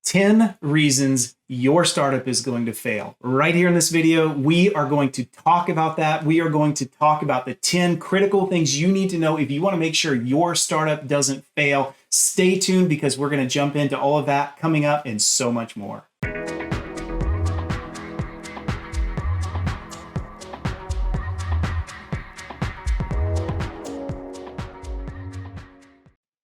10 reasons your startup is going to fail. Right here in this video, we are going to talk about that. We are going to talk about the 10 critical things you need to know if you want to make sure your startup doesn't fail. Stay tuned because we're going to jump into all of that coming up and so much more.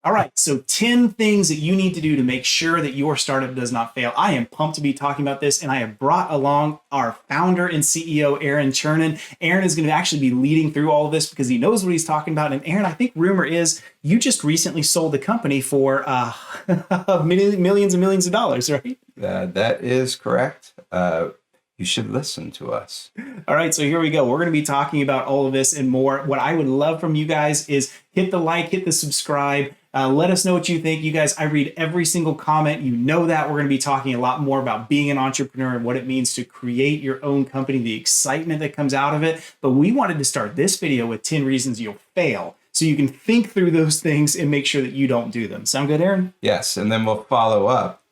All right, so 10 things that you need to do to make sure that your startup does not fail. I am pumped to be talking about this, and I have brought along our founder and CEO, Chernin. Aharon is going to actually be leading through all of this because he knows what he's talking about. And Aharon, I think rumor is you just recently sold the company for millions and millions of dollars, right? That is correct. You should listen to us. All right, so here we go. We're going to be talking about all of this and more. What I would love from you guys is hit the like, hit the subscribe. Let us know what you think. You guys, I read every single comment. You know that. We're going to be talking a lot more about being an entrepreneur and what it means to create your own company, the excitement that comes out of it. But we wanted to start this video with 10 reasons you'll fail, so you can think through those things and make sure that you don't do them. Sound good, Aharon? Yes, and then we'll follow up,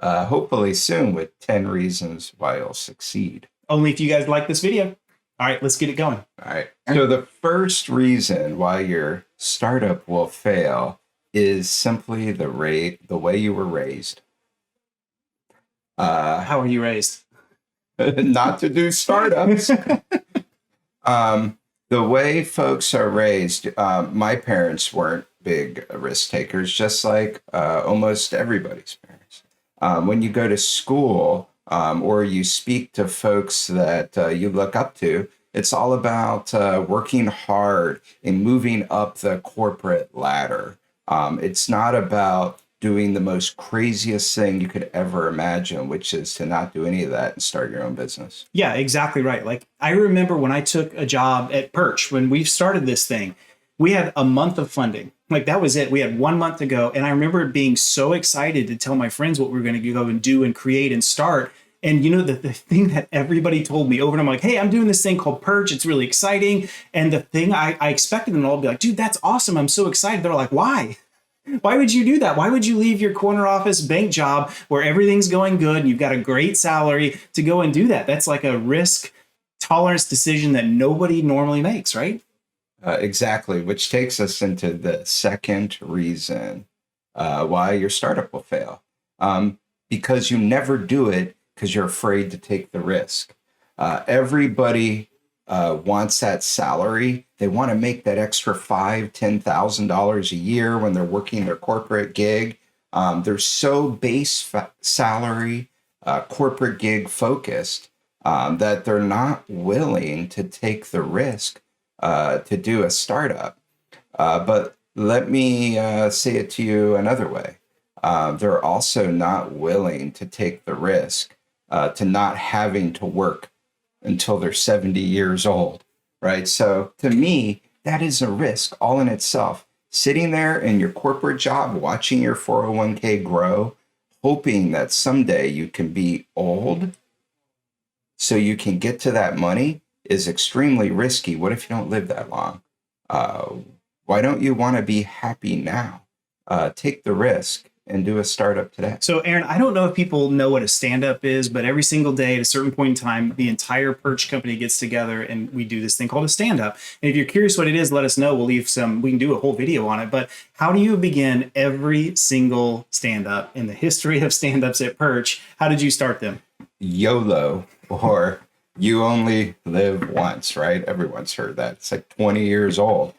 hopefully soon, with 10 reasons why you'll succeed. Only if you guys like this video. All right, let's get it going. All right. So the first reason why your startup will fail is simply the way you were raised. How were you raised? Not to do startups. The way folks are raised, my parents weren't big risk takers, just like almost everybody's parents. When you go to school or you speak to folks that you look up to, it's all about working hard and moving up the corporate ladder. It's not about doing the most craziest thing you could ever imagine, which is to not do any of that and start your own business. Yeah, exactly right. Like, I remember when I took a job at Perch, when we started this thing, we had a month of funding. Like, that was it. We had 1 month to go. And I remember being so excited to tell my friends what we were going to go and do and create and start. And you know, the thing that everybody told me over and I'm like, hey, I'm doing this thing called Perch. It's really exciting. And the thing I expected them all to be like, dude, that's awesome. I'm so excited. They're like, why? Why would you do that? Why would you leave your corner office bank job where everything's going good and you've got a great salary to go and do that? That's like a risk tolerance decision that nobody normally makes, right? Exactly, which takes us into the second reason why your startup will fail. Because you never do it because you're afraid to take the risk. Everybody wants that salary. They want to make that extra $5,000, $10,000 a year when they're working their corporate gig. They're so base salary, corporate gig focused that they're not willing to take the risk to do a startup. But let me say it to you another way. They're also not willing to take the risk to not having to work until they're 70 years old, right? So to me, that is a risk all in itself. Sitting there in your corporate job, watching your 401k grow, hoping that someday you can be old so you can get to that money is extremely risky. What if you don't live that long? Why don't you want to be happy now? Take the risk and do a startup today. So Aharon, I don't know if people know what a stand-up is, but every single day at a certain point in time, the entire Perch company gets together and we do this thing called a stand-up. And if you're curious what it is, let us know. We can do a whole video on it. But how do you begin every single stand-up in the history of stand-ups at Perch? How did you start them? YOLO, or you only live once, right? Everyone's heard that. It's like 20 years old.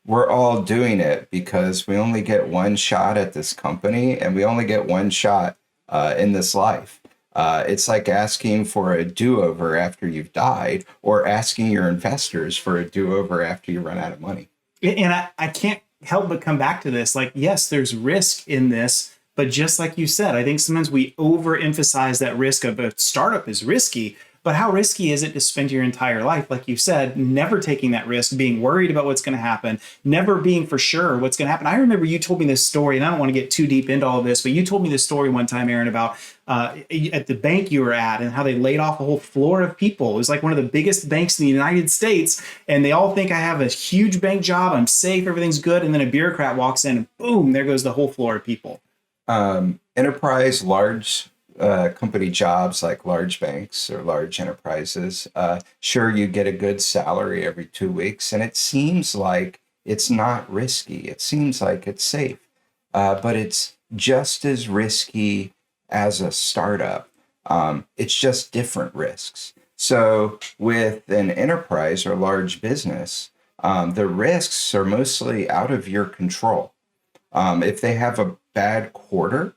We're all doing it because we only get one shot at this company and we only get one shot in this life. It's like asking for a do-over after you've died or asking your investors for a do-over after you run out of money. And I can't help but come back to this. Like, yes, there's risk in this, but just like you said, I think sometimes we overemphasize that risk of a startup is risky. But how risky is it to spend your entire life, like you said, never taking that risk, being worried about what's going to happen, never being for sure what's going to happen? I remember you told me this story, and I don't want to get too deep into all of this, but you told me this story one time, Aharon, about at the bank you were at and how they laid off a whole floor of people. It was like one of the biggest banks in the United States, and they all think I have a huge bank job, I'm safe, everything's good, and then a bureaucrat walks in and boom, there goes the whole floor of people. Enterprise, large company jobs like large banks or large enterprises, sure, you get a good salary every 2 weeks, and it seems like it's not risky. It seems like it's safe, but it's just as risky as a startup. It's just different risks. So with an enterprise or large business, the risks are mostly out of your control. If they have a bad quarter,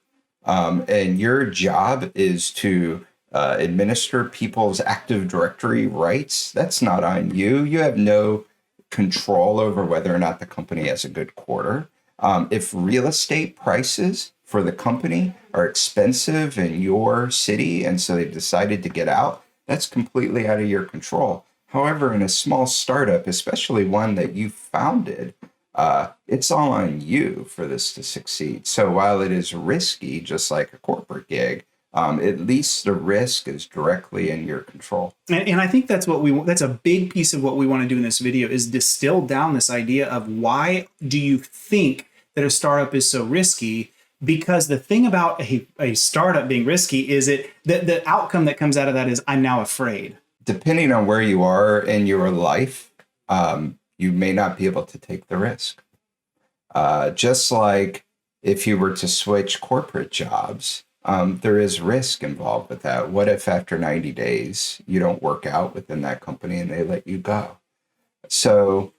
and your job is to administer people's Active Directory rights, that's not on you. You have no control over whether or not the company has a good quarter. If real estate prices for the company are expensive in your city, and so they've decided to get out, that's completely out of your control. However, in a small startup, especially one that you founded, it's all on you for this to succeed. So while it is risky, just like a corporate gig, at least the risk is directly in your control. And I think that's that's a big piece of what we want to do in this video, is distill down this idea of why do you think that a startup is so risky? Because the thing about a startup being risky is the outcome that comes out of that is I'm now afraid. Depending on where you are in your life, you may not be able to take the risk. Just like if you were to switch corporate jobs, there is risk involved with that. What if after 90 days you don't work out within that company and they let you go? So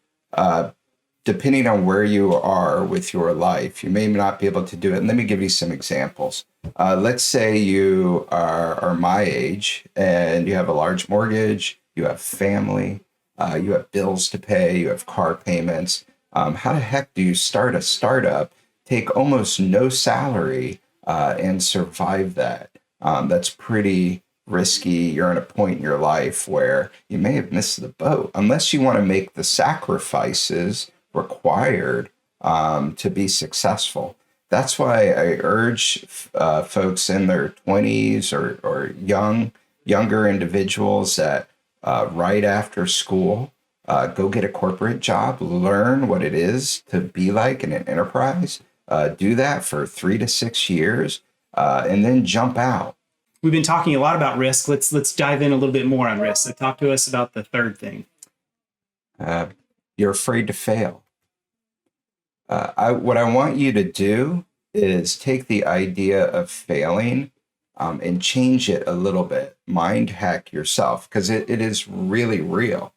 depending on where you are with your life, you may not be able to do it. And let me give you some examples. Let's say you are my age and you have a large mortgage, you have family, you have bills to pay, you have car payments. How the heck do you start a startup, take almost no salary, and survive that? That's pretty risky. You're at a point in your life where you may have missed the boat, unless you want to make the sacrifices required to be successful. That's why I urge folks in their 20s or younger individuals that right after school, go get a corporate job, learn what it is to be like in an enterprise, do that for 3 to 6 years, and then jump out. We've been talking a lot about risk. Let's dive in a little bit more on risk. So talk to us about the third thing. You're afraid to fail. What I want you to do is take the idea of failing and change it a little bit. Mind hack yourself, because it is really real.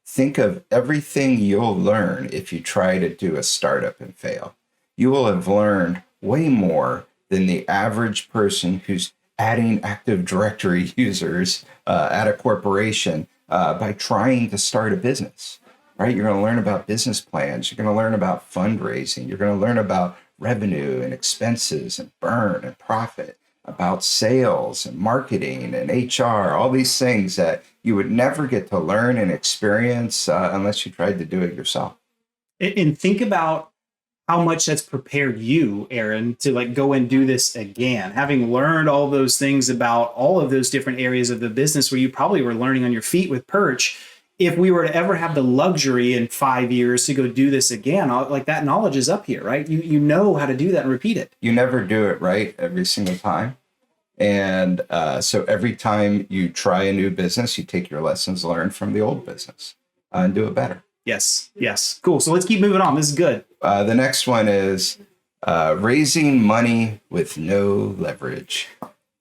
Think of everything you'll learn if you try to do a startup and fail. You will have learned way more than the average person who's adding Active Directory users at a corporation by trying to start a business. Right? You're going to learn about business plans. You're going to learn about fundraising. You're going to learn about revenue and expenses and burn and profit, about sales and marketing and HR, all these things that you would never get to learn and experience unless you tried to do it yourself. And think about how much that's prepared you, Aaron, to go and do this again, having learned all those things about all of those different areas of the business where you probably were learning on your feet with Perch. If we were to ever have the luxury in 5 years to go do this again, that knowledge is up here, right? You know how to do that and repeat it. You never do it right every single time. And so every time you try a new business, you take your lessons learned from the old business and do it better. Yes. Cool. So let's keep moving on. This is good. The next one is raising money with no leverage.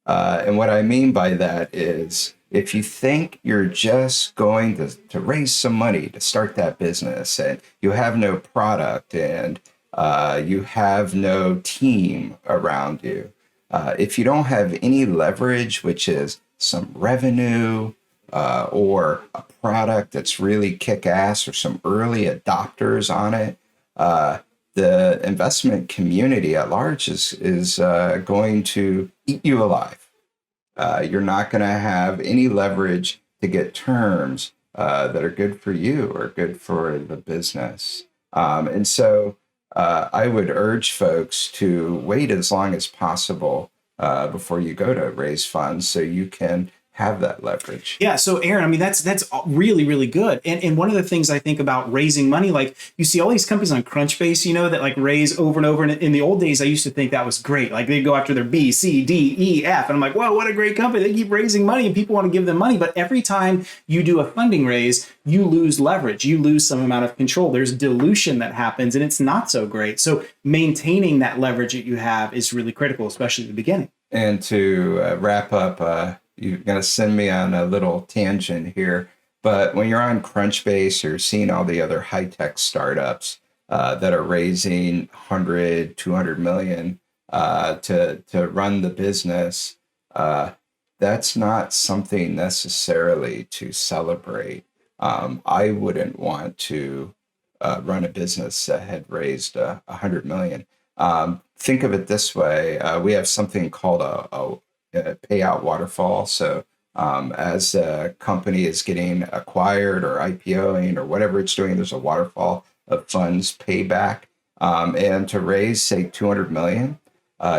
And what I mean by that is, if you think you're just going to raise some money to start that business and you have no product and you have no team around you, if you don't have any leverage, which is some revenue or a product that's really kick-ass or some early adopters on it, the investment community at large is going to eat you alive. You're not going to have any leverage to get terms that are good for you or good for the business. And so I would urge folks to wait as long as possible before you go to raise funds so you can have that leverage. Yeah. So Aaron, I mean, that's really, really good. And one of the things I think about raising money, like you see all these companies on Crunchbase, that like raise over and over. And in the old days, I used to think that was great. Like they'd go after their B, C, D, E, F. And I'm like, whoa, what a great company. They keep raising money and people want to give them money. But every time you do a funding raise, you lose leverage. You lose some amount of control. There's dilution that happens and it's not so great. So maintaining that leverage that you have is really critical, especially at the beginning. And to wrap up, you're going to send me on a little tangent here, but when you're on Crunchbase, you're seeing all the other high-tech startups that are raising 100, 200 million to run the business. That's not something necessarily to celebrate. I wouldn't want to run a business that had raised 100 million. Think of it this way. We have something called a payout waterfall. So as a company is getting acquired or IPOing or whatever it's doing, there's a waterfall of funds payback. And to raise, say, 200 million,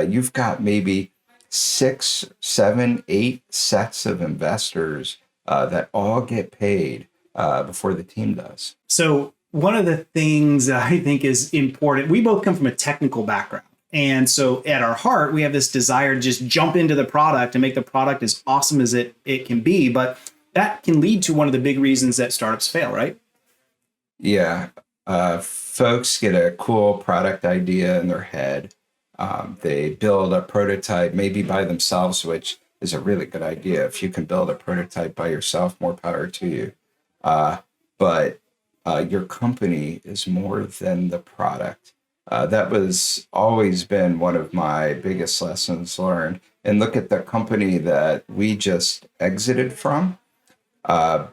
you've got maybe 6, 7, 8 sets of investors that all get paid before the team does. So one of the things that I think is important, we both come from a technical background. And so at our heart, we have this desire to just jump into the product and make the product as awesome as it can be. But that can lead to one of the big reasons that startups fail, right? Yeah. Folks get a cool product idea in their head. They build a prototype maybe by themselves, which is a really good idea. If you can build a prototype by yourself, more power to you. But your company is more than the product. That was always been one of my biggest lessons learned. And look at the company that we just exited from. I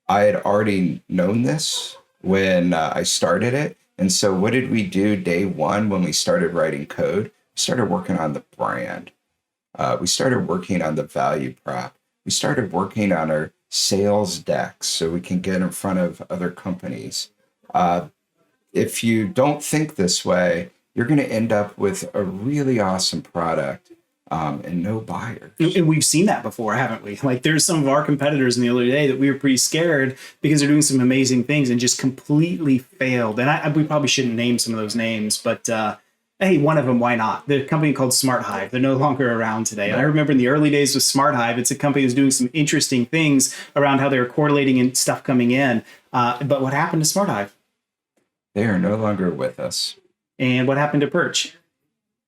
had already known this when I started it. And so what did we do day one when we started writing code? We started working on the brand. We started working on the value prop. We started working on our sales decks so we can get in front of other companies. If you don't think this way, you're going to end up with a really awesome product and no buyers. And we've seen that before, haven't we? Like there's some of our competitors in the other day that we were pretty scared because they're doing some amazing things and just completely failed. And we probably shouldn't name some of those names, but hey, one of them, why not? The company called Smart Hive. They're no longer around today. And I remember in the early days with Smart Hive, it's a company that's doing some interesting things around how they're correlating and stuff coming in. But what happened to Smart Hive? They are no longer with us. And what happened to Perch?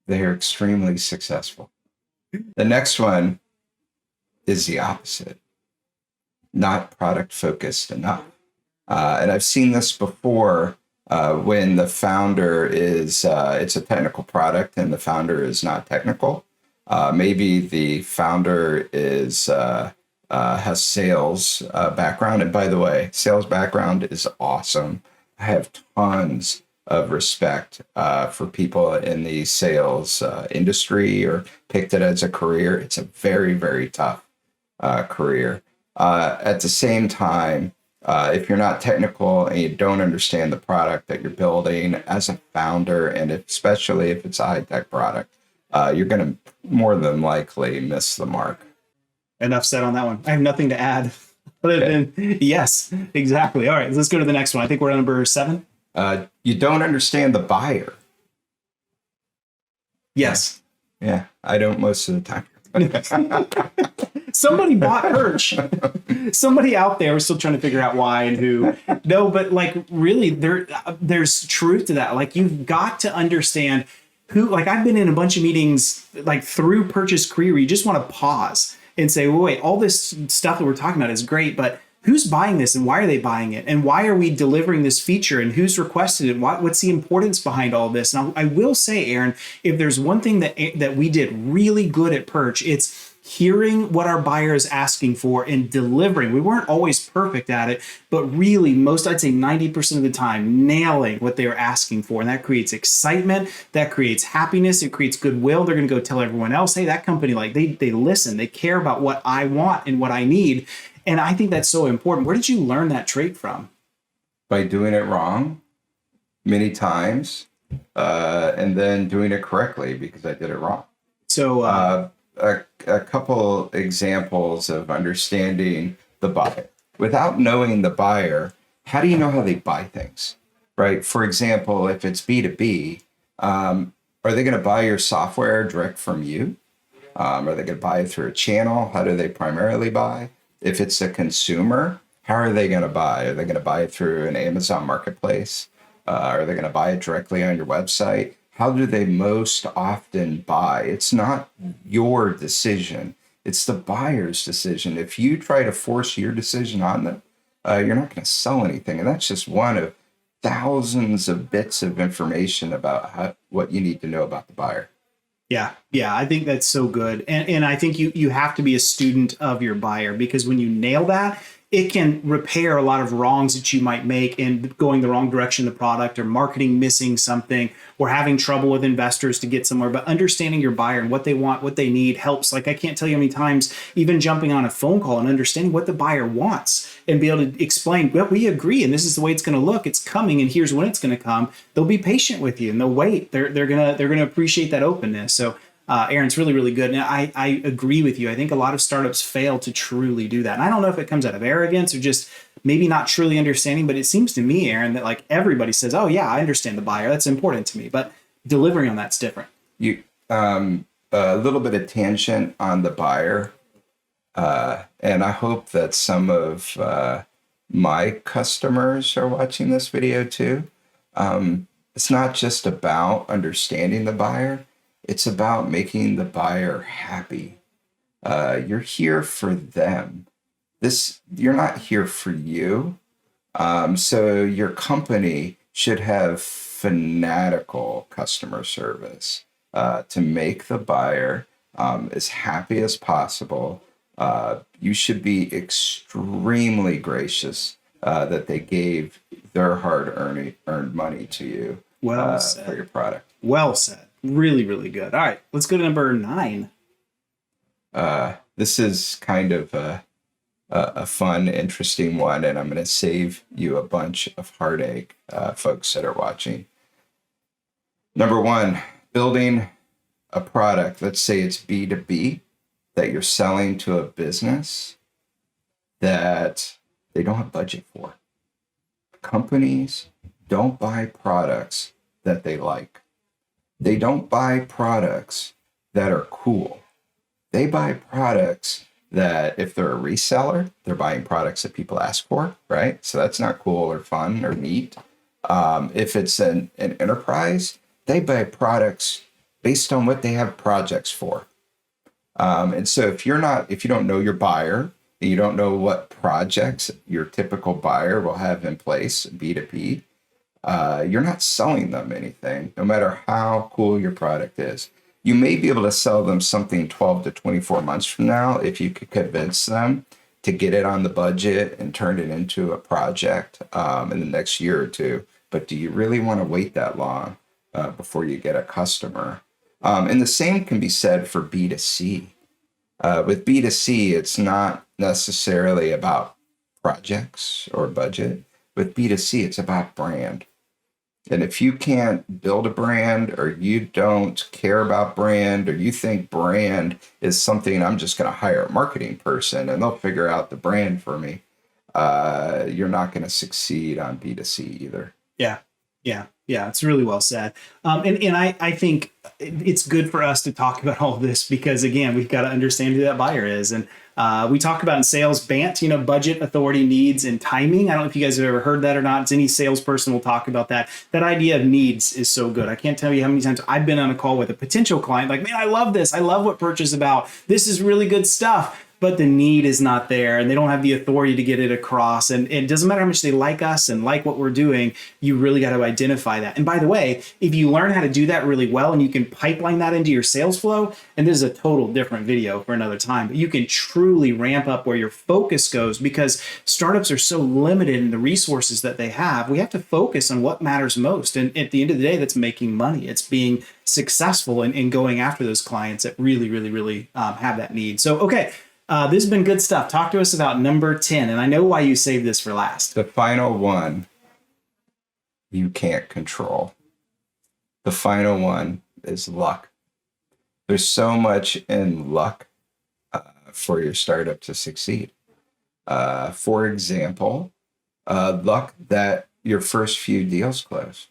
They are extremely successful. The next one is the opposite. Not product focused enough. And I've seen this before when the founder is, it's a technical product and the founder is not technical. Maybe the founder is has sales background. And by the way, sales background is awesome. I have tons of respect for people in the sales industry or picked it as a career. It's a very, very tough career. At the same time, if you're not technical and you don't understand the product that you're building as a founder, and especially if it's a high-tech product, you're going to more than likely miss the mark. Enough said on that one. I have nothing to add. Other than, yes, exactly. All right, let's go to the next one. I think we're on number 7. You don't understand the buyer. Yes. Yeah, I don't most of the time. Somebody bought Perch. Somebody out there was still trying to figure out why and who. No, but like really, there's truth to that. Like you've got to understand who. Like I've been in a bunch of meetings like through Perch's career where you just want to pause and say, well, wait, all this stuff that we're talking about is great, but who's buying this and why are they buying it? And why are we delivering this feature and who's requested it? What's the importance behind all this? And I will say, Aaron, if there's one thing that we did really good at Perch, it's hearing what our buyer is asking for and delivering. We weren't always perfect at it, but really I'd say 90% of the time, nailing what they were asking for. And that creates excitement, that creates happiness, it creates goodwill. They're going to go tell everyone else, hey, that company, like they listen, they care about what I want and what I need. And I think that's so important. Where did you learn that trait from? By doing it wrong many times and then doing it correctly because I did it wrong. So a a couple examples of understanding the buyer. Without knowing the buyer, how do you know how they buy things, right? For example, if it's B2B, are they going to buy your software direct from you? Are they going to buy it through a channel? How do they primarily buy? If it's a consumer, how are they going to buy? Are they going to buy it through an Amazon marketplace? Are they going to buy it directly on your website? How do they most often buy? It's not your decision. It's the buyer's decision. If you try to force your decision on them, you're not going to sell anything. And that's just one of thousands of bits of information about what you need to know about the buyer. Yeah. Yeah. I think that's so good. And I think you have to be a student of your buyer, because when you nail that, it can repair a lot of wrongs that you might make in going the wrong direction of the product, or marketing missing something, or having trouble with investors to get somewhere. But understanding your buyer and what they want, what they need helps. Like, I can't tell you how many times even jumping on a phone call and understanding what the buyer wants and be able to explain, well, we agree, and this is the way it's going to look. It's coming, and here's when it's going to come. They'll be patient with you, and they'll wait. They're gonna appreciate that openness. So Aaron's really, really good. And I agree with you. I think a lot of startups fail to truly do that. And I don't know if it comes out of arrogance or just maybe not truly understanding, but it seems to me, Aaron, that like everybody says, oh yeah, I understand the buyer. That's important to me. But delivering on that's different. You a little bit of tangent on the buyer. And I hope that some of my customers are watching this video too. It's not just about understanding the buyer. It's about making the buyer happy. You're here for them. You're not here for you. So your company should have fanatical customer service to make the buyer as happy as possible. You should be extremely gracious that they gave their hard-earned money to you for your product. Well said. Really, really good. All right, let's go to number 9. This is kind of a fun, interesting one, and I'm going to save you a bunch of heartache, folks that are watching. Number 1, building a product. Let's say it's B2B, that you're selling to a business that they don't have budget for. Companies don't buy products that they like. They don't buy products that are cool. They buy products that, if they're a reseller, they're buying products that people ask for, right? So that's not cool or fun or neat. If it's an enterprise, they buy products based on what they have projects for. And so if you don't know your buyer, and you don't know what projects your typical buyer will have in place, B2B, you're not selling them anything, no matter how cool your product is. You may be able to sell them something 12 to 24 months from now if you could convince them to get it on the budget and turn it into a project in the next year or two. But do you really want to wait that long before you get a customer? And the same can be said for B2C. With B2C, it's not necessarily about projects or budget. With B2C, it's about brand. And if you can't build a brand, or you don't care about brand, or you think brand is something, I'm just going to hire a marketing person and they'll figure out the brand for me, you're not going to succeed on B2C either. Yeah, it's really well said. And I think it's good for us to talk about all this, because again, we've got to understand who that buyer is. And we talk about in sales, BANT, budget, authority, needs, and timing. I don't know if you guys have ever heard that or not. It's any salesperson will talk about that. That idea of needs is so good. I can't tell you how many times I've been on a call with a potential client, like, man, I love this. I love what Perch is about. This is really good stuff. But the need is not there, and they don't have the authority to get it across. And it doesn't matter how much they like us and like what we're doing, you really got to identify that. And by the way, if you learn how to do that really well, and you can pipeline that into your sales flow, and this is a total different video for another time, but you can truly ramp up where your focus goes, because startups are so limited in the resources that they have. We have to focus on what matters most. And at the end of the day, that's making money. It's being successful in going after those clients that really, really, really have that need. So, okay. This has been good stuff. Talk to us about number 10. And I know why you saved this for last. The final one, you can't control. The final one is luck. There's so much in luck for your startup to succeed. For example, luck that your first few deals close.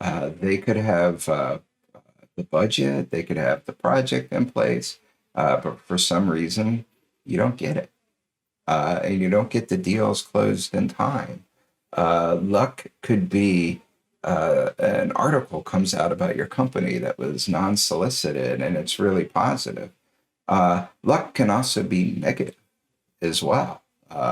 They could have the budget, they could have the project in place, but for some reason, you don't get it. And you don't get the deals closed in time. Luck could be an article comes out about your company that was non-solicited and it's really positive. Luck can also be negative as well.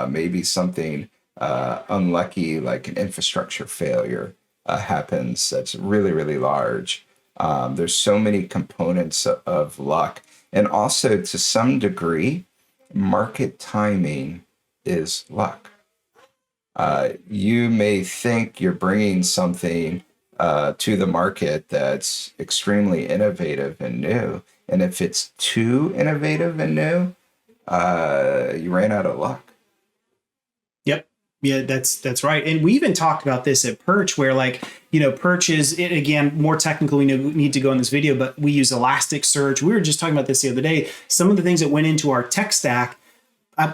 Maybe something unlucky like an infrastructure failure happens that's really, really large. There's so many components of luck. And also to some degree, market timing is luck. You may think you're bringing something to the market that's extremely innovative and new. And if it's too innovative and new, you ran out of luck. Yep. Yeah, that's right. And we even talked about this at Perch where Perch is, again, more technical, we need to go in this video, but we use Elasticsearch. We were just talking about this the other day. Some of the things that went into our tech stack,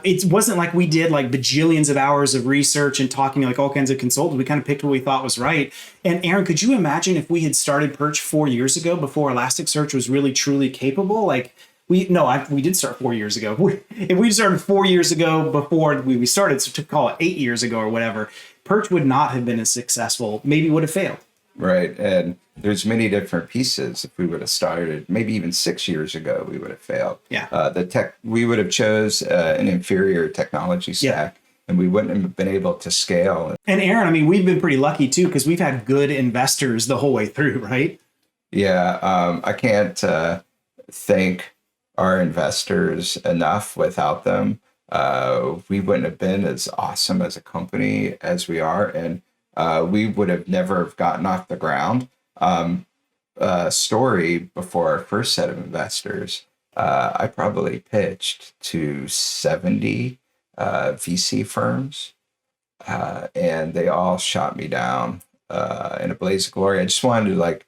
it wasn't like we did like bajillions of hours of research and talking to like all kinds of consultants. We kind of picked what we thought was right. And Aaron, could you imagine if we had started Perch 4 years ago before Elasticsearch was really truly capable? Like we did start 4 years ago. If we started 4 years ago before we started, so to call it 8 years ago or whatever, Perch would not have been as successful. Maybe would have failed. Right. And there's many different pieces. If we would have started maybe even 6 years ago, we would have failed. Yeah. We would have chose an inferior technology stack, and we wouldn't have been able to scale. And Aaron, I mean, we've been pretty lucky too, because we've had good investors the whole way through, right? Yeah. I can't thank our investors enough. Without them, we wouldn't have been as awesome as a company as we are. And we would have never gotten off the ground. Story before our first set of investors, I probably pitched to 70 VC firms, and they all shot me down in a blaze of glory. I just wanted to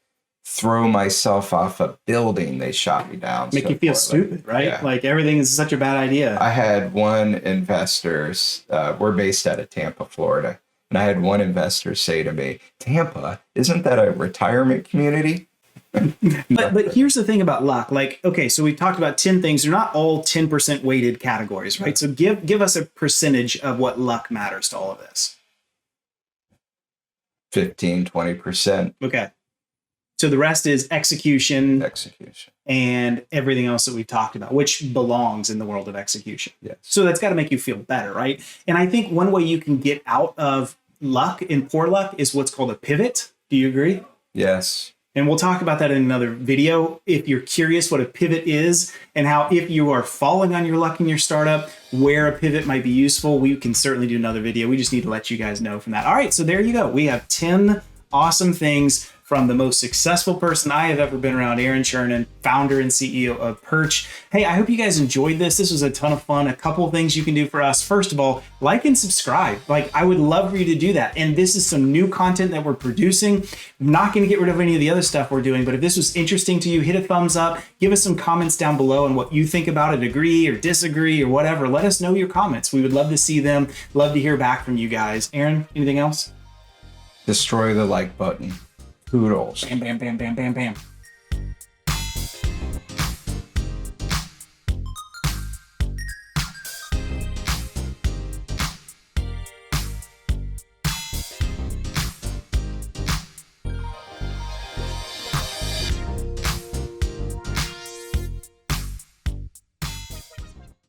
throw myself off a building. They shot me down. Make you feel stupid, right? Yeah. Like everything is such a bad idea. I had one investor, we're based out of Tampa, Florida. And I had one investor say to me, Tampa, isn't that a retirement community? But here's the thing about luck. Okay, so we talked about 10 things. They're not all 10% weighted categories, right? So give us a percentage of what luck matters to all of this. 15, 20%. Okay. So the rest is execution. And everything else that we've talked about, which belongs in the world of execution. Yes. So that's got to make you feel better, right? And I think one way you can get out of luck and poor luck is what's called a pivot. Do you agree? Yes. And we'll talk about that in another video. If you're curious what a pivot is and how, if you are falling on your luck in your startup, where a pivot might be useful, we can certainly do another video. We just need to let you guys know from that. All right, so there you go. We have 10 awesome things from the most successful person I have ever been around, Aharon Chernin, founder and CEO of Perch. Hey, I hope you guys enjoyed this. This was a ton of fun. A couple of things you can do for us. First of all, like and subscribe. I would love for you to do that. And this is some new content that we're producing. I'm not going to get rid of any of the other stuff we're doing, but if this was interesting to you, hit a thumbs up. Give us some comments down below on what you think about it, agree or disagree or whatever. Let us know your comments. We would love to see them. Love to hear back from you guys. Aaron, anything else? Destroy the like button. Toodles. Bam, bam, bam, bam, bam, bam.